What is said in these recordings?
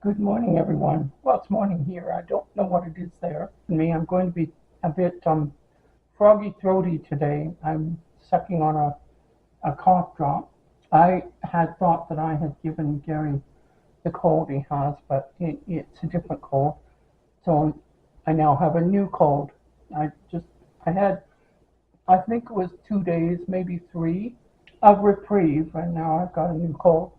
Good morning, everyone. Well, it's morning here. I don't know what it is there. I'm going to be a bit froggy throaty today. I'm sucking on a cough drop. I had thought that I had given Gary the cold he has, but it's a different cold. So I now have a new cold. I just, I had, I think it was 2 days, maybe three, of reprieve, and now I've got a new cold.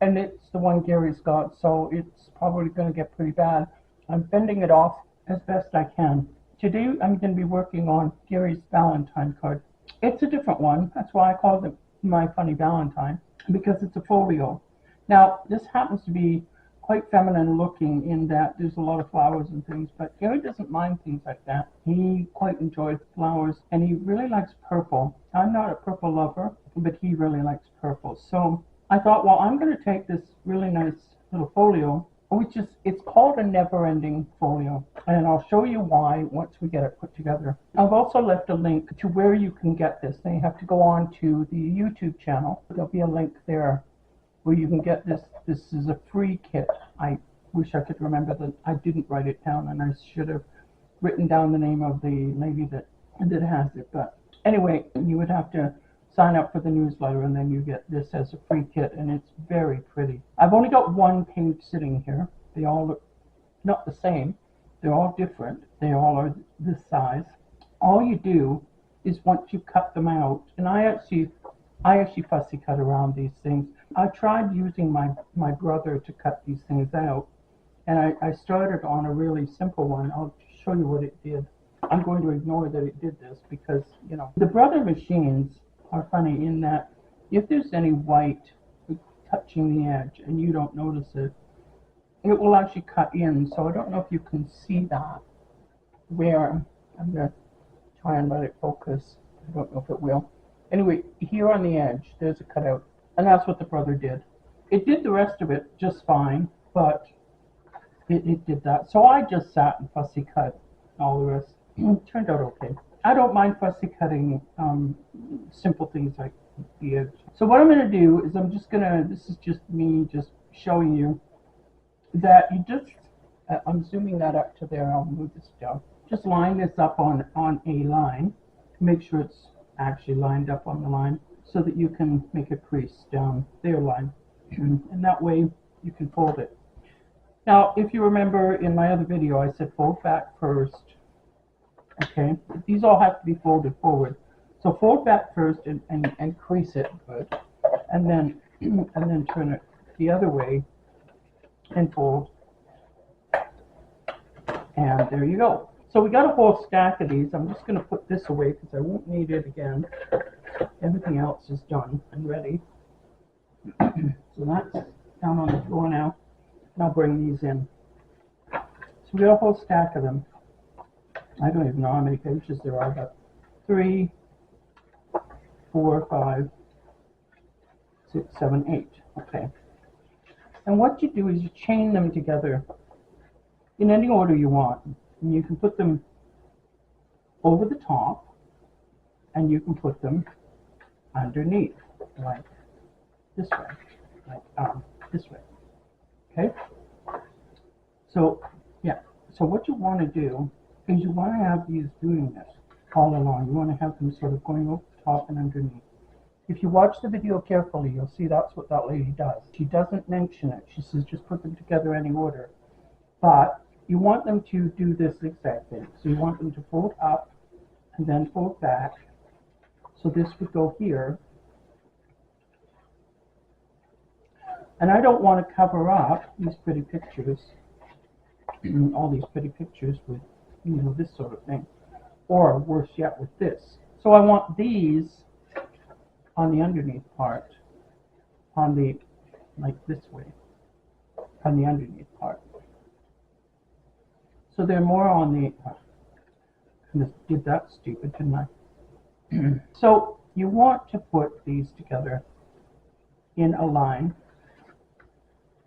And it's the one Gary's got, so it's probably going to get pretty bad. I'm fending it off as best I can. Today I'm going to be working on Gary's Valentine card. It's a different one. That's why I called it my funny Valentine, because it's a folio. Now, this happens to be quite feminine looking in that there's a lot of flowers and things, but Gary doesn't mind things like that. He quite enjoys flowers, and he really likes purple. I'm not a purple lover, but he really likes purple. So I thought, well, I'm going to take this really nice little folio, it's called a never-ending folio, and I'll show you why once we get it put together. I've also left a link to where you can get this. They have to go on to the YouTube channel. There'll be a link there where you can get this. This is a free kit. I wish I could remember that I didn't write it down, and I should have written down the name of the lady that has it. But anyway, you would have to sign up for the newsletter, and then you get this as a free kit, and it's very pretty. I've only got one page sitting here. They all look not the same. They're all different. They all are this size. All you do is once you cut them out, and I actually fussy cut around these things. I tried using my brother to cut these things out, and I started on a really simple one. I'll show you what it did. I'm going to ignore that it did this because, the brother machines are funny in that if there's any white touching the edge and you don't notice it, it will actually cut in. So I don't know if you can see that. Where I'm going to try and let it focus. I don't know if it will. Anyway, here on the edge, there's a cutout, and that's what the brother did. It did the rest of it just fine, but it did that. So I just sat and fussy cut all the rest. It turned out okay. I don't mind fussy cutting simple things like the edge. So what I'm going to do is this is just me just showing you that you just, I'm zooming that up to there, I'll move this down. Just line this up on a line. Make sure it's actually lined up on the line so that you can make a crease down their line. And that way you can fold it. Now, if you remember in my other video, I said fold back first. Okay, these all have to be folded forward. So fold back first and crease it good, and then turn it the other way and fold. And there you go. So we got a whole stack of these. I'm just going to put this away because I won't need it again. Everything else is done and ready. So that's down on the floor now. And I'll bring these in. So we got a whole stack of them. I don't even know how many pages there are, but 3, 4, 5, 6, 7, 8. Okay. And what you do is you chain them together in any order you want. And you can put them over the top, and you can put them underneath, like this way, like this way. Okay? So, yeah. So what you want to do is you want to have these doing this all along. You want to have them sort of going over the top and underneath. If you watch the video carefully, you'll see that's what that lady does. She doesn't mention it. She says just put them together any order. But you want them to do this exact thing. So you want them to fold up and then fold back. So this would go here. And I don't want to cover up these pretty pictures, all these pretty pictures with this sort of thing, or worse yet with this. So I want these on the underneath part, like this way, on the underneath part. So they're more on the, I just did that stupid, didn't I? So you want to put these together in a line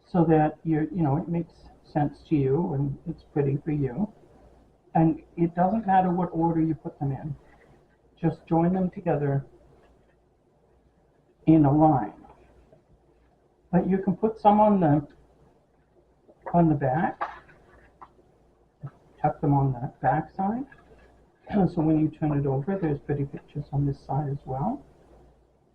so that it makes sense to you and it's pretty for you. And it doesn't matter what order you put them in. Just join them together in a line. But you can put some on on the back. Tuck them on the back side. So when you turn it over, there's pretty pictures on this side as well.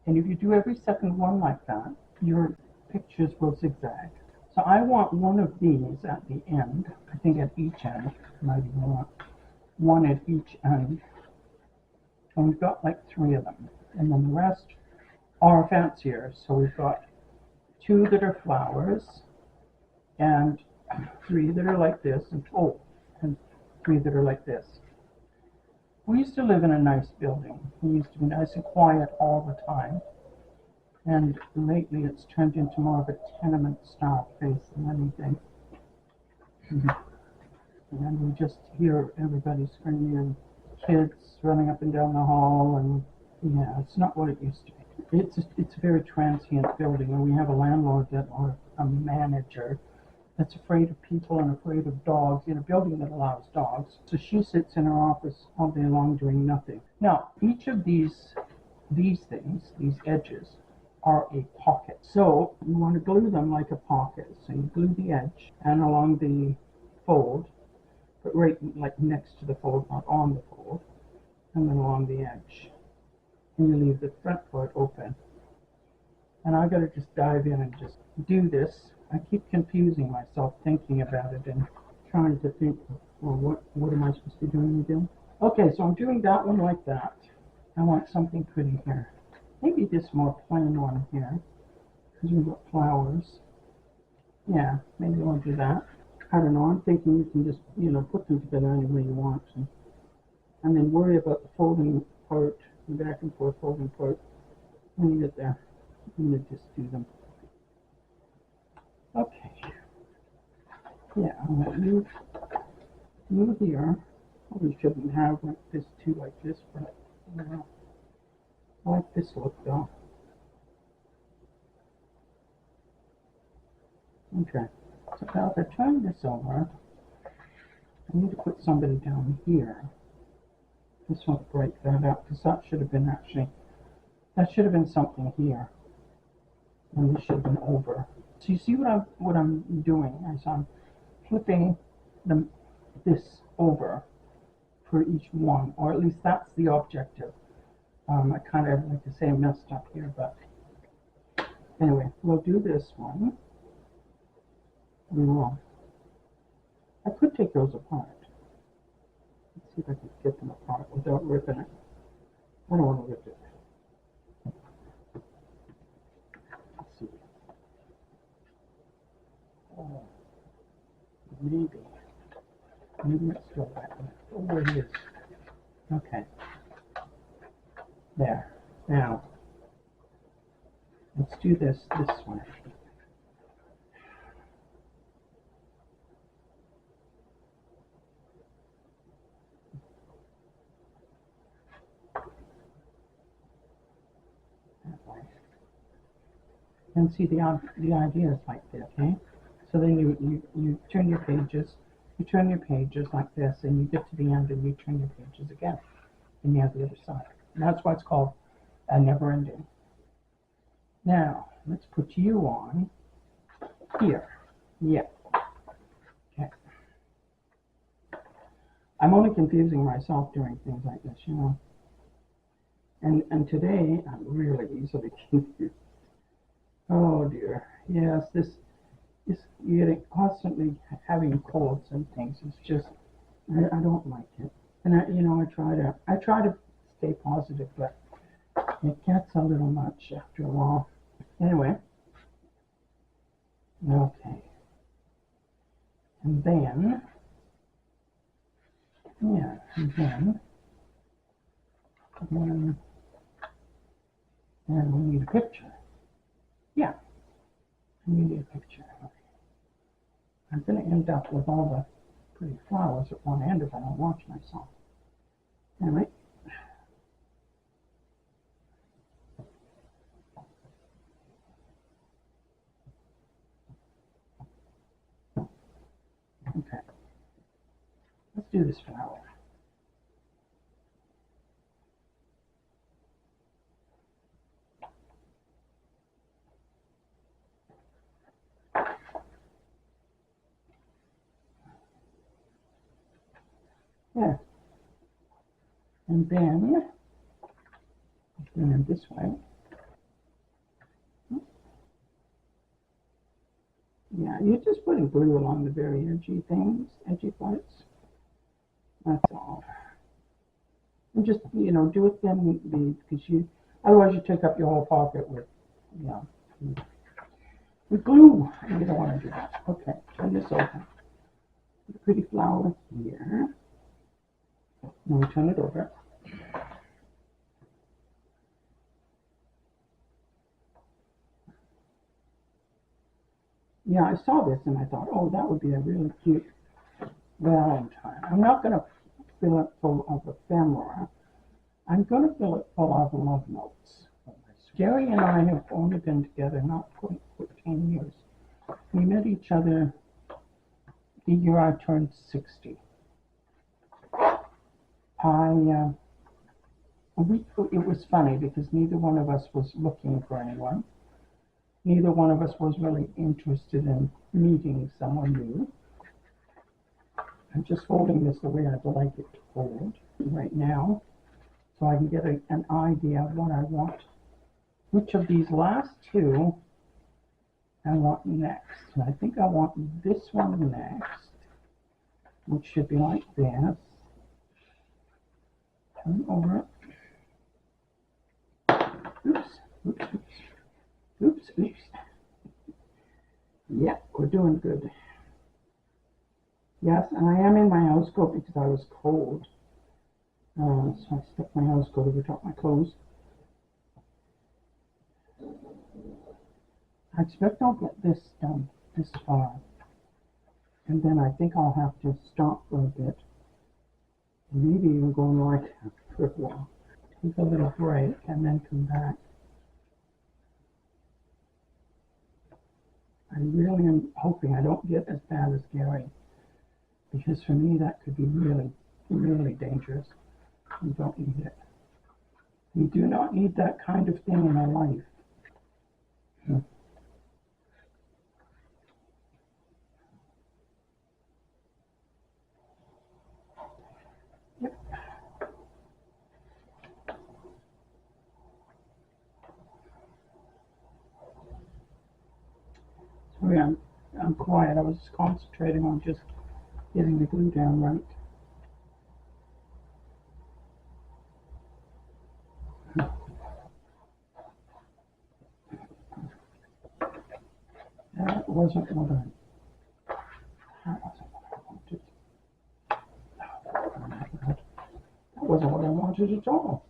And if you do every second one like that, your pictures will zigzag. So I want one of these at the end. I think at each end. I might even want one at each end. And we've got like 3 of them. And then the rest are fancier. So we've got 2 that are flowers, and 3 that are like this, and 3 that are like this. We used to live in a nice building. We used to be nice and quiet all the time. And lately it's turned into more of a tenement style place than anything. And we just hear everybody screaming and kids running up and down the hall, and yeah, it's not what it used to be. It's a very transient building, and we have a landlord or a manager that's afraid of people and afraid of dogs in a building that allows dogs. So she sits in her office all day long doing nothing. Now, each of these things, these edges, are a pocket. So you want to glue them like a pocket. So you glue the edge and along the fold, but right like next to the fold, not on the fold, and then along the edge. And you leave the front part open. And I gotta just dive in and just do this. I keep confusing myself thinking about it and trying to think, well, what am I supposed to be doing again? Okay, so I'm doing that one like that. I want something pretty here. Maybe this more plain one here, because we've got flowers. Yeah, maybe I'll do that. I don't know, I'm thinking you can just, put them together any way you want. And then worry about the folding part, the back and forth folding part, when you get there. I'm going to just do them. Okay. Yeah, I'm going to move here. Probably shouldn't have like this two like this, but I don't know. I like this look though. Okay. So now if I turn this over, I need to put somebody down here. This won't break that up because that should have been something here. And this should have been over. So you see what I'm doing is I'm flipping this over for each one, or at least that's the objective. I kind of, like to say, messed up here, but anyway, we'll do this one. We will. I could take those apart. Let's see if I can get them apart without ripping it. I don't want to rip it. Let's see. Oh, maybe it's still that way. Oh, there it is. Okay. There. Now, let's do this way. That way. And see, the idea is like this, okay? So then you turn your pages. You turn your pages like this, and you get to the end, and you turn your pages again, and you have the other side. And that's why it's called a never ending. Now, let's put you on here. Yeah. Okay. I'm only confusing myself doing things like this, And today, I'm really easily confused. Oh dear. Yes, this you're constantly having colds and things. It's just, I don't like it. And I try to stay positive, but it gets a little much after a while. Anyway, okay. And then, yeah, and we need a picture. Yeah, we need a picture. I'm going to end up with all the pretty flowers at one end if I don't watch myself. Anyway. Okay. Let's do this flower. Yeah. And then turn it this way. Yeah, you're just putting glue along the very edgy things, edgy parts. That's all. And just, do it then, because otherwise you take up your whole pocket with, with glue. And you don't want to do that. Okay, turn this over. The pretty flower here. Now we turn it over. Yeah, I saw this and I thought, oh, that would be a really cute Valentine. I'm not going to fill it full of ephemera. I'm going to fill it full of love notes. Gary and I have only been together not quite 14 years. We met each other the year I turned 60. It was funny because neither one of us was looking for anyone. Neither one of us was really interested in meeting someone new. I'm just holding this the way I'd like it to hold right now, so I can get an idea of what I want. Which of these last two I want next? And I think I want this one next, which should be like this. Turn over. Oops, oops, oops. Oops, oops. Yeah, we're doing good. Yes, and I am in my house coat because I was cold. So I stuck my house coat over top of my clothes. I expect I'll get this done this far. And then I think I'll have to stop for a bit. Maybe even go like for a while. Take a little break and then come back. I really am hoping I don't get as bad as Gary, because for me that could be really, really dangerous. You don't need it. You do not need that kind of thing in my life. Yep. Sorry, I'm quiet. I was concentrating on just getting the glue down right. That wasn't what I wanted. That wasn't what I wanted at all.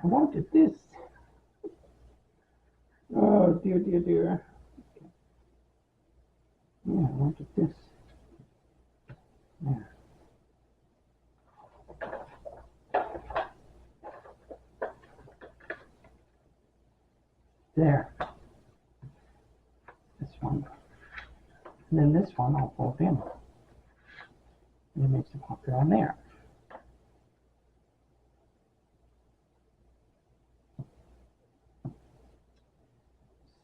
I wanted this. Oh, dear, dear, dear. Yeah, I wanted this. Yeah. There. This one. And then this one I'll fold in. And it makes a pocket on there.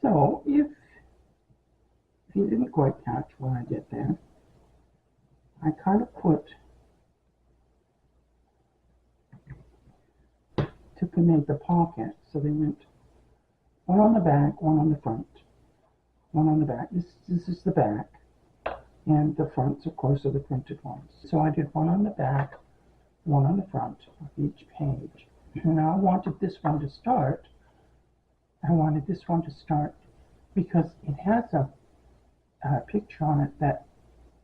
So if you didn't quite catch what I did there, I kind of took and made the pocket so they went one on the back, one on the front, one on the back. This is the back, and the fronts, of course, are the printed ones. So I did one on the back, one on the front of each page. Now I wanted this one to start. I wanted this one to start because it has a picture on it that,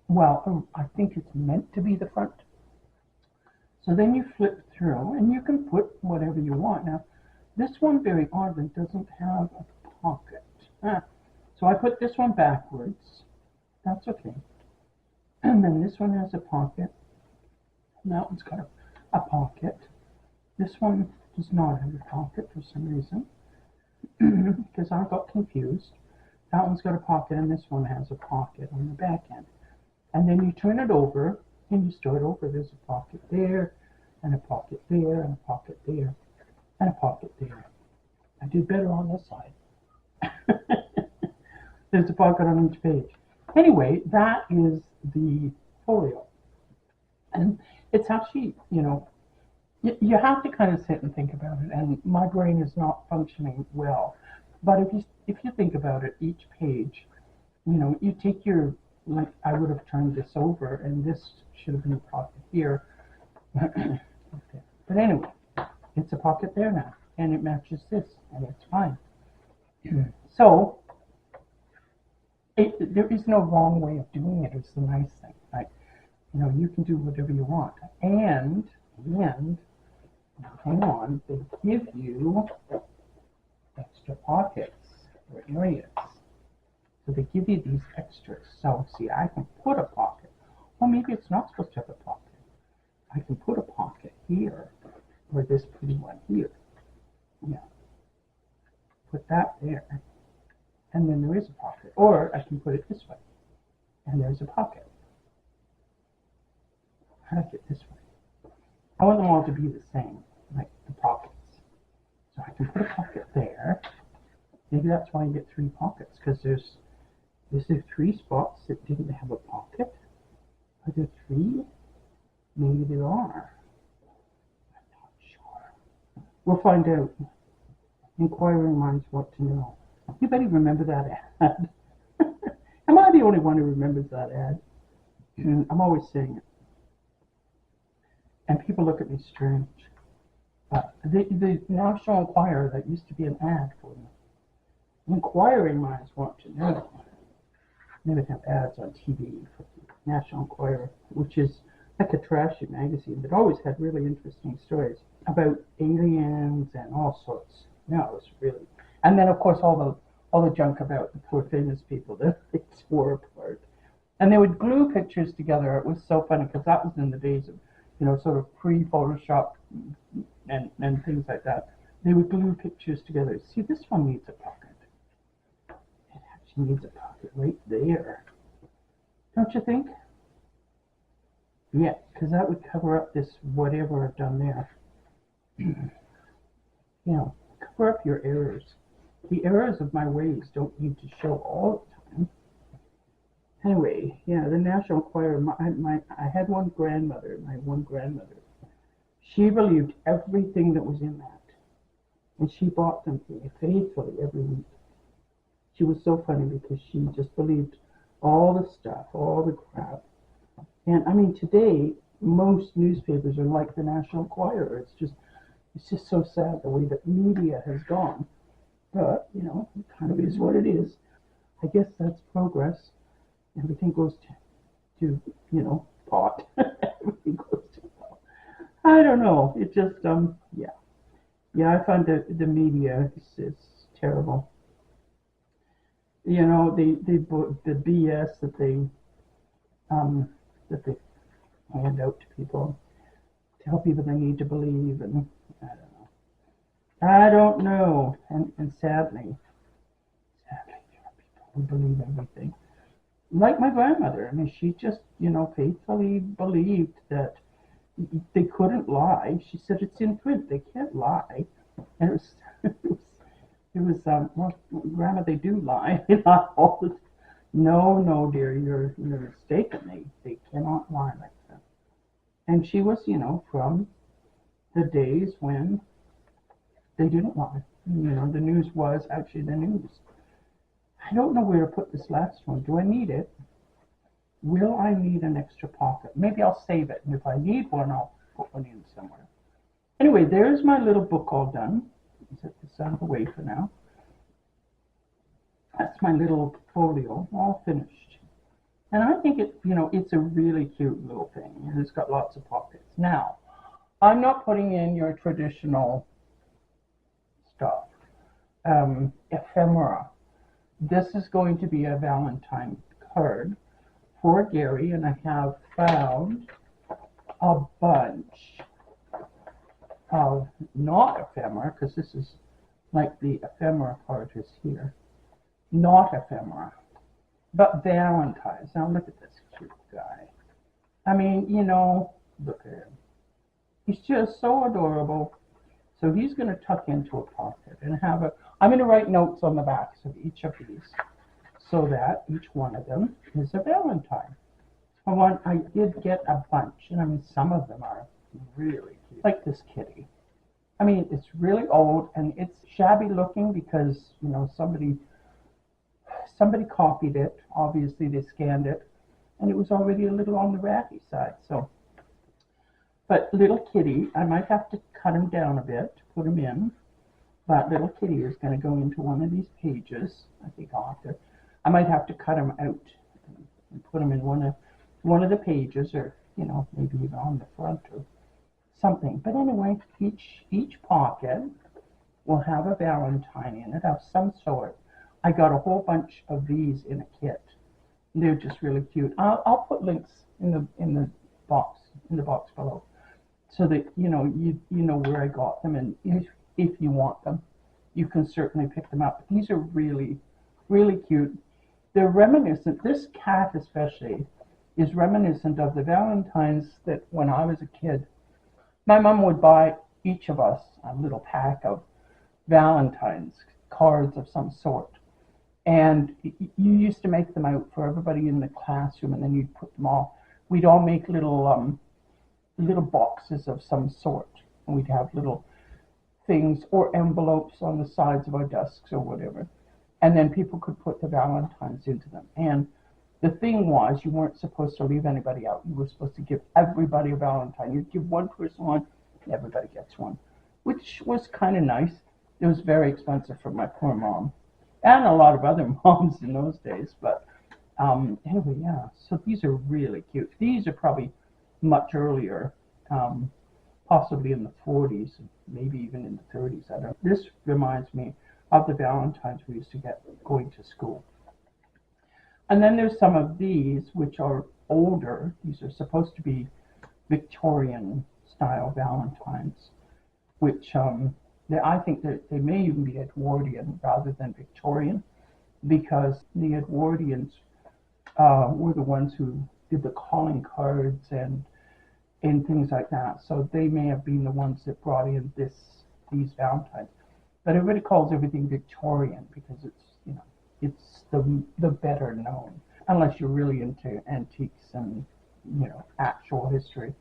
well, I think it's meant to be the front. So then you flip through and you can put whatever you want. Now, this one very oddly doesn't have a pocket. So I put this one backwards. That's okay. And then this one has a pocket. And that one's got a pocket. This one does not have a pocket for some reason. Because I got confused. That one's got a pocket and this one has a pocket on the back end. And then you turn it over and you start over. There's a pocket there, and a pocket there, and a pocket there, and a pocket there. I did better on this side. There's a pocket on each page. Anyway, that is the folio. And it's actually, you have to kind of sit and think about it. And my brain is not functioning well. But if you think about it, each page, you take your, like, I would have turned this over, and this should have been a pocket here. But anyway, it's a pocket there now, and it matches this, and it's fine. So there is no wrong way of doing it. It's the nice thing. Like, you can do whatever you want, and hang on, they give you extra pockets or areas. So they give you these extras. So see, I can put a pocket. Well, maybe it's not supposed to have a pocket. I can put a pocket here, or this pretty one here. Yeah. Put that there. And then there is a pocket. Or I can put it this way. And there's a pocket. I like it this way. I want them all to be the same, like the pockets. So I can put a pocket there. Maybe that's why you get 3 pockets, because is there 3 spots that didn't have a pocket? Are there 3? Maybe there are. I'm not sure. We'll find out. Inquiring minds want to know. You better remember that ad. Am I the only one who remembers that ad? I'm always saying it. And people look at me strange. The National Enquirer, that used to be an ad for me. Inquiring minds want to know. They would have ads on TV for the National Enquirer, which is like a trashy magazine that always had really interesting stories about aliens and all sorts. No, it was really. And then, of course, all the junk about the poor famous people that they tore apart. And they would glue pictures together. It was so funny because that was in the days of, sort of pre-Photoshop and things like that. They would glue pictures together. See, this one needs a pocket. It actually needs a pocket right there. Don't you think? Yeah, because that would cover up this whatever I've done there. Cover up your errors. The errors of my ways don't need to show all the time. Anyway, yeah, the National Enquirer, I had one grandmother, she believed everything that was in that. And she bought them for me faithfully every week. She was so funny because she just believed all the stuff, all the crap. And I mean, today, most newspapers are like the National Enquirer. It's just so sad the way that media has gone. But, it kind of is what it is. I guess that's progress. Everything goes to pot. Everything goes to pot. I don't know. It just, yeah. Yeah, I find the media is terrible. The BS that they hand out to people, tell people they need to believe, and I don't know. And sadly, there are people who believe everything. Like my grandmother. I mean, she just, faithfully believed that they couldn't lie. She said it's in print. They can't lie. And it was well, Grandma, they do lie. Not all the time. No, dear, you're mistaken. They cannot lie like that. And she was, from the days when they didn't lie. The news was actually the news. I don't know where to put this last one. Do I need it? Will I need an extra pocket? Maybe I'll save it, and if I need one, I'll put one in somewhere. Anyway, there's my little book all done. Set this out of the way for now. That's my little folio, all finished. And I think it's a really cute little thing, and it's got lots of pockets. Now, I'm not putting in your traditional stuff, ephemera. This is going to be a Valentine card for Gary, and I have found a bunch of not ephemera, because this is like the ephemera part is here. Not ephemera, but Valentine's. Now look at this cute guy. I mean, look at him. He's just so adorable. So he's going to tuck into a pocket and I'm going to write notes on the backs of each of these so that each one of them is a Valentine. I did get a bunch, and I mean, some of them are really cute. Like this kitty. I mean, it's really old and it's shabby looking because, somebody copied it. Obviously, they scanned it, and it was already a little on the ratty side. So, but little kitty, I might have to cut him down a bit to put him in. But little kitty is going to go into one of these pages. I think I might have to cut him out and put him in one of the pages, or maybe even on the front or something. But anyway, each pocket will have a Valentine in it of some sort. I got a whole bunch of these in a kit. They're just really cute. I'll put links in the box below, so that you know where I got them, and if you want them, you can certainly pick them up. These are really, really cute. They're reminiscent. This cat especially is reminiscent of the Valentines that when I was a kid, my mom would buy each of us a little pack of Valentine's cards of some sort. And you used to make them out for everybody in the classroom, and then you'd put them all. We'd all make little boxes of some sort, and we'd have little things or envelopes on the sides of our desks or whatever. And then people could put the Valentines into them. And the thing was, you weren't supposed to leave anybody out. You were supposed to give everybody a Valentine. You'd give one person one, and everybody gets one, which was kind of nice. It was very expensive for my poor mom, and a lot of other moms in those days. But anyway, yeah. So these are really cute. These are probably much earlier, possibly in the 40s, maybe even in the 30s. I don't know. This reminds me of the Valentines we used to get going to school. And then there's some of these which are older. These are supposed to be Victorian style Valentines, which I think that they may even be Edwardian rather than Victorian, because the Edwardians were the ones who did the calling cards and things like that. So they may have been the ones that brought in these Valentines. But everybody calls everything Victorian because it's the better known, unless you're really into antiques and actual history.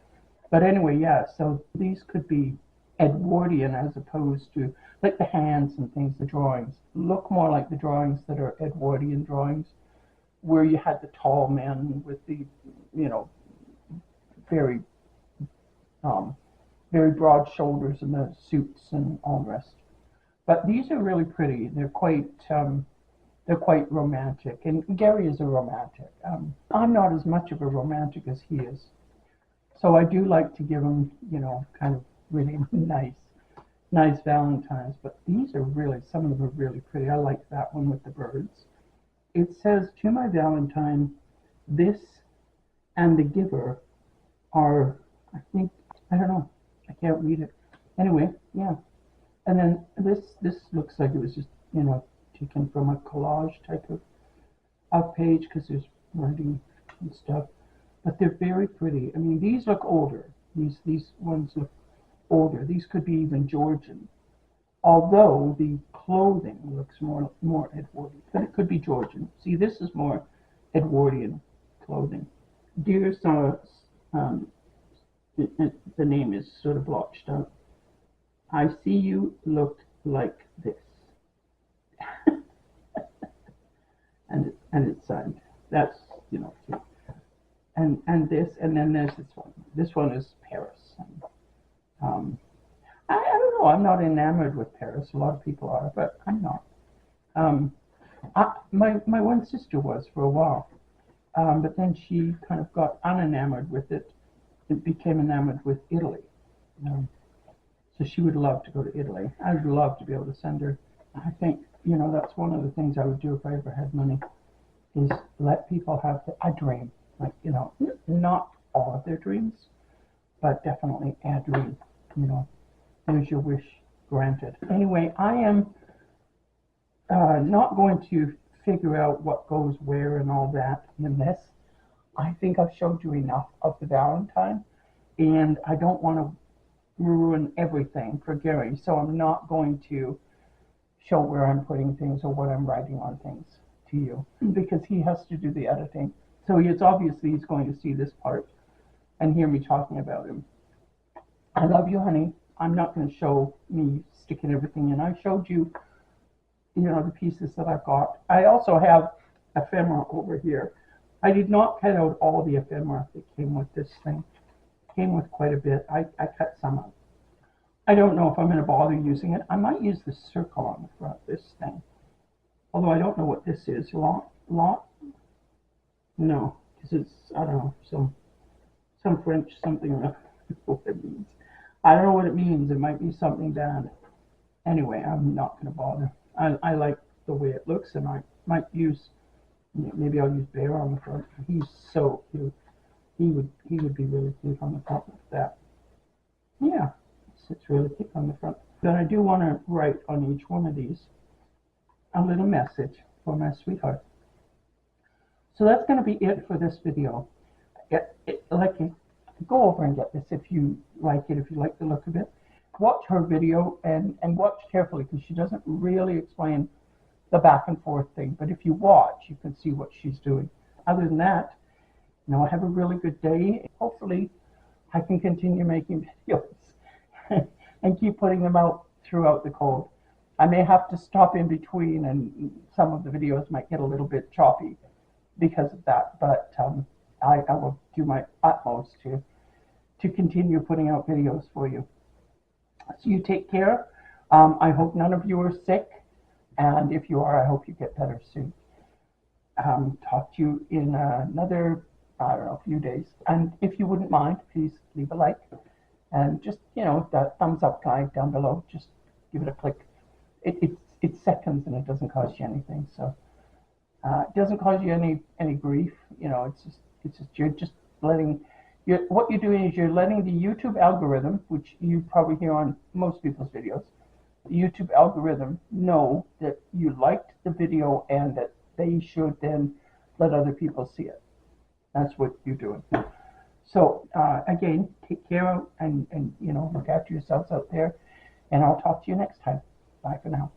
But anyway, yeah. So these could be Edwardian as opposed to, like, the hands and things. The drawings look more like the drawings that are Edwardian drawings, where you had the tall men with the very very broad shoulders and the suits and all the rest. But these are really pretty. They're quite romantic, and Gary is a romantic. I'm not as much of a romantic as he is, so I do like to give him, kind of really nice Valentines. But these are really, some of them are really pretty. I like that one with the birds. It says, "To my Valentine, this and the giver are," I don't know, I can't read it. Anyway, yeah. And then this looks like it was just, taken from a collage type of page, because there's writing and stuff. But they're very pretty. I mean, these look older. These ones look older. These could be even Georgian, although the clothing looks more Edwardian. But it could be Georgian. See, this is more Edwardian clothing. Dear the name is sort of blotched out. I see you look like this. and it's signed. That's cute. And this, and then there's this one. This one is Paris. And, I don't know. I'm not enamored with Paris. A lot of people are, but I'm not. My one sister was for a while, but then she kind of got unenamored with it. It became enamored with Italy. So she would love to go to Italy. I would love to be able to send her. I think, that's one of the things I would do if I ever had money, is let people have a dream. Like, not all of their dreams, but definitely a dream. There's your wish granted. Anyway, I am not going to figure out what goes where and all that in this. I think I've showed you enough of the Valentine, and I don't want to ruin everything for Gary, so I'm not going to show where I'm putting things or what I'm writing on things to you, because he has to do the editing. So it's obviously he's going to see this part and hear me talking about him. I love you, honey. I'm not going to show me sticking everything in. I showed you, the pieces that I've got. I also have ephemera over here. I did not cut out all the ephemera that came with this thing. It came with quite a bit. I cut some out. I don't know if I'm going to bother using it. I might use the circle on the front of this thing. Although I don't know what this is. Lot? No, because it's, I don't know, some French something. I don't know what it means. I don't know what it means. It might be something bad. Anyway, I'm not going to bother. I like the way it looks, and I might use, maybe I'll use Bear on the front. He's so cute. He would be really cute on the front with that. Yeah, it's really cute on the front. Then I do want to write on each one of these a little message for my sweetheart. So that's going to be it for this video. Go over and get this if you like it, if you like the look of it. Watch her video and watch carefully, because she doesn't really explain the back and forth thing. But if you watch, you can see what she's doing. Other than that, have a really good day. Hopefully, I can continue making videos and keep putting them out throughout the cold. I may have to stop in between, and some of the videos might get a little bit choppy because of that. But I will do my utmost to continue putting out videos for you. So you take care. I hope none of you are sick, and if you are, I hope you get better soon. Talk to you in another, I don't know, few days. And if you wouldn't mind, please leave a like, and just that thumbs up guide down below. Just give it a click. It's seconds, and it doesn't cost you anything. So it doesn't cause you any grief. It's just you're just letting. What you're doing is you're letting the YouTube algorithm, which you probably hear on most people's videos, the YouTube algorithm know that you liked the video and that they should then let other people see it. That's what you're doing. So again, take care and look after yourselves out there, and I'll talk to you next time. Bye for now.